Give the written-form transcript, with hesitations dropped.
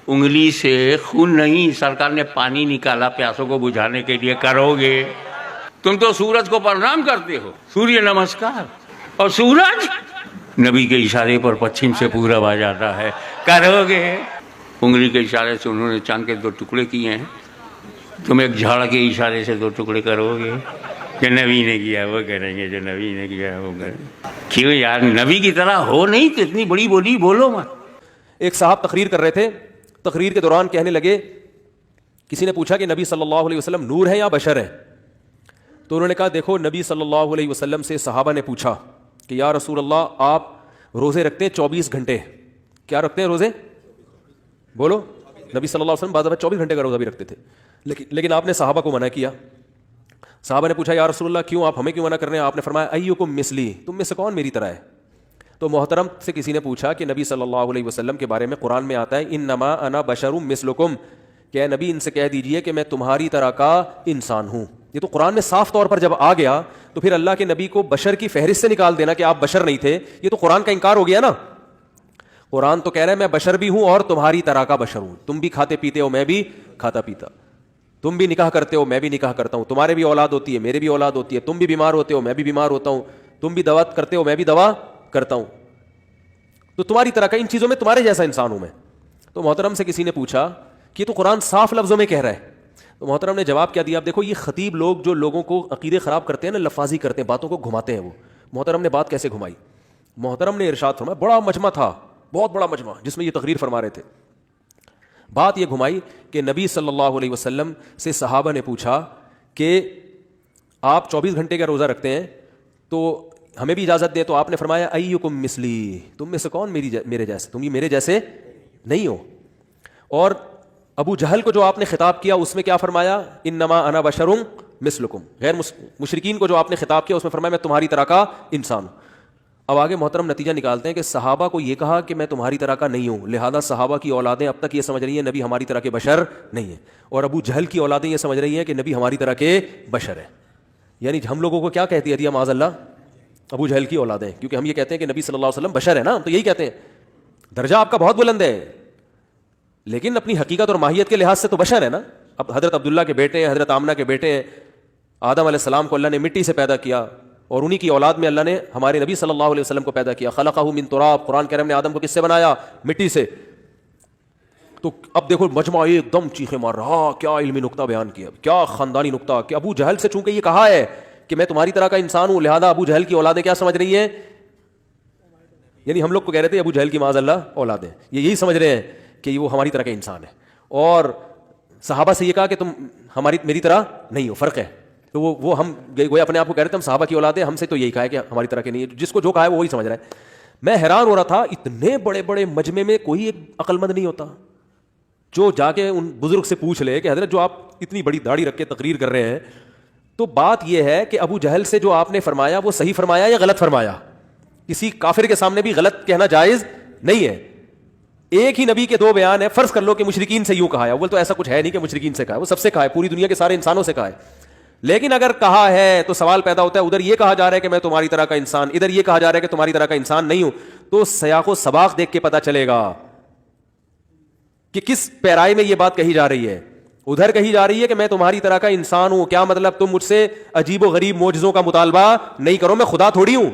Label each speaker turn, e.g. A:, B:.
A: انگلی سے خون نہیں، سرکار نے پانی نکالا پیاسوں کو بجھانے کے لیے، کرو گے؟ تم تو سورج کو پرنام کرتے ہو، سوریہ نمسکار، اور سورج نبی کے اشارے پر پچھم سے پورب آ جاتا ہے، کرو گے؟ انگلی کے اشارے سے انہوں نے چاند کے 2 ٹکڑے کیے ہیں، تم ایک جھاڑ کے اشارے سے 2 ٹکڑے کرو گے؟ کہ نبی نے کیا وہ کریں گے، جو نبی نے کیا وہ کریں گے؟ کیوں یار، نبی کی طرح ہو نہیں تو اتنی بڑی بولی بولو مت۔
B: ایک صاحب تقریر کر رہے تھے، تقریر کے دوران کہنے لگے، کسی نے پوچھا کہ نبی صلی اللہ علیہ وسلم نور ہے یا بشر ہے؟ تو انہوں نے کہا دیکھو، نبی صلی اللہ علیہ وسلم سے صحابہ نے پوچھا کہ یا رسول اللہ، آپ روزے رکھتے ہیں 24 گھنٹے، کیا رکھتے ہیں روزے؟ بولو۔ نبی صلی اللہ علیہ وسلم بعض دفعہ 24 گھنٹے کا روزہ بھی رکھتے تھے، لیکن آپ نے صحابہ کو منع کیا۔ صحابہ نے پوچھا یا رسول اللہ کیوں، آپ ہمیں کیوں منع کر رہے ہیں؟ آپ نے فرمایا ایکم مثلی، تم میں سے کون میری طرح ہے؟ تو محترم سے کسی نے پوچھا کہ نبی صلی اللہ علیہ وسلم کے بارے میں قرآن میں آتا ہے انما انا بشر مثلکم، کہ اے نبی ان سے کہہ دیجئے کہ میں تمہاری طرح کا انسان ہوں۔ یہ تو قرآن میں صاف طور پر جب آ گیا تو پھر اللہ کے نبی کو بشر کی فہرست سے نکال دینا کہ آپ بشر نہیں تھے، یہ تو قرآن کا انکار ہو گیا نا۔ قرآن تو کہہ رہا ہے میں بشر بھی ہوں اور تمہاری طرح کا بشر ہوں، تم بھی کھاتے پیتے ہو میں بھی کھاتا پیتا، تم بھی نکاح کرتے ہو میں بھی نکاح کرتا ہوں، تمہارے بھی اولاد ہوتی ہے میرے بھی اولاد ہوتی ہے، تم بھی بیمار ہوتے ہو میں بھی بیمار ہوتا ہوں، تم بھی دوا کرتے ہو میں بھی دوا کرتا ہوں، تو تمہاری طرح کا ان چیزوں میں تمہارے جیسا انسان ہوں میں۔ تو محترم سے کسی نے پوچھا کہ یہ تو قرآن صاف لفظوں میں کہہ رہا ہے، تو محترم نے جواب کیا دیا؟ آپ دیکھو یہ خطیب لوگ جو لوگوں کو عقیدے خراب کرتے ہیں نا، لفاظی کرتے ہیں، باتوں کو گھماتے ہیں، وہ محترم نے بات کیسے گھمائی؟ محترم نے ارشاد فرمایا، بڑا مجمع تھا، بہت بڑا مجمع جس میں یہ تقریر فرما رہے تھے، بات یہ گھمائی کہ نبی صلی اللہ علیہ وسلم سے صحابہ نے پوچھا کہ آپ 24 گھنٹے کا روزہ رکھتے ہیں تو ہمیں بھی اجازت دیں، تو آپ نے فرمایا ایکم مثلی، تم میں سے کون میرے جیسے، تم یہ میرے جیسے نہیں ہو۔ اور ابو جہل کو جو آپ نے خطاب کیا اس میں کیا فرمایا؟ انما انا بشر مثلکم، غیر مشرکین کو جو آپ نے خطاب کیا اس میں فرمایا میں تمہاری طرح کا انسان ہوں۔ اب آگے محترم نتیجہ نکالتے ہیں کہ صحابہ کو یہ کہا کہ میں تمہاری طرح کا نہیں ہوں، لہذا صحابہ کی اولادیں اب تک یہ سمجھ رہی ہیں نبی ہماری طرح کے بشر نہیں ہیں، اور ابو جہل کی اولادیں یہ سمجھ رہی ہیں کہ نبی ہماری طرح کے بشر ہیں۔ یعنی ہم لوگوں کو کیا کہتی ہے معاذ اللہ؟ ابو جہل کی اولادیں، کیونکہ ہم یہ کہتے ہیں کہ نبی صلی اللہ علیہ وسلم بشر ہے نا، تو یہی کہتے ہیں درجہ آپ کا بہت بلند ہے، لیکن اپنی حقیقت اور ماہیت کے لحاظ سے تو بشر ہے نا۔ اب حضرت عبداللہ کے بیٹے ہیں، حضرت آمنہ کے بیٹے ہیں، آدم علیہ السلام کو اللہ نے مٹی سے پیدا کیا، اور انہی کی اولاد میں اللہ نے ہمارے نبی صلی اللہ علیہ وسلم کو پیدا کیا، خلقہ من تراب، قرآن کریم نے آدم کو کس سے بنایا؟ مٹی سے۔ تو اب دیکھو مجمع ایک دم چیخیں مار رہا، کیا علمی نقطہ بیان کیا، کیا خاندانی نقطہ، کہ ابو جہل سے چونکہ یہ کہا ہے کہ میں تمہاری طرح کا انسان ہوں، لہذا ابو جہل کی اولادیں کیا سمجھ رہی ہیں؟ یعنی ہم لوگ کو کہہ رہے تھے ابو جہل کی معاذ اللہ اولادیں، یہ یہی سمجھ رہے ہیں کہ وہ ہماری طرح کا انسان ہے، اور صحابہ سے یہ کہا کہ تم میری طرح نہیں ہو، فرق ہے۔ تو وہ ہم گویا اپنے آپ کو کہہ رہے تھے ہم صحابہ کی اولاد ہیں، ہم سے تو یہی کہا ہے کہ ہماری طرح کے نہیں ہے، جس کو جو کہا ہے وہ وہی سمجھ رہا ہے۔ میں حیران ہو رہا تھا، اتنے بڑے بڑے مجمع میں کوئی ایک عقل مند نہیں ہوتا جو جا کے ان بزرگ سے پوچھ لے کہ حضرت جو آپ اتنی بڑی داڑھی رکھ کے تقریر کر رہے ہیں، تو بات یہ ہے کہ ابو جہل سے جو آپ نے فرمایا وہ صحیح فرمایا یا غلط فرمایا؟ کسی کافر کے سامنے بھی غلط کہنا جائز نہیں ہے۔ ایک ہی نبی کے 2 بیان ہے، فرض کر لو کہ مشرکین سے یوں کہا ہے، اول تو ایسا کچھ ہے نہیں کہ مشرکین سے کہا ہے، وہ سب سے کہا ہے، پوری دنیا کے سارے انسانوں سے کہا ہے، لیکن اگر کہا ہے تو سوال پیدا ہوتا ہے، ادھر یہ کہا جا رہا ہے کہ میں تمہاری طرح کا انسان، ادھر یہ کہا جا رہا ہے کہ تمہاری طرح کا انسان نہیں ہوں، تو سیاق و سباق دیکھ کے پتا چلے گا کہ کس پیرائے میں یہ بات کہی جا رہی ہے۔ ادھر کہی جا رہی ہے کہ میں تمہاری طرح کا انسان ہوں، کیا مطلب؟ تم مجھ سے عجیب و غریب معجزوں کا مطالبہ نہیں کرو، میں خدا تھوڑی ہوں،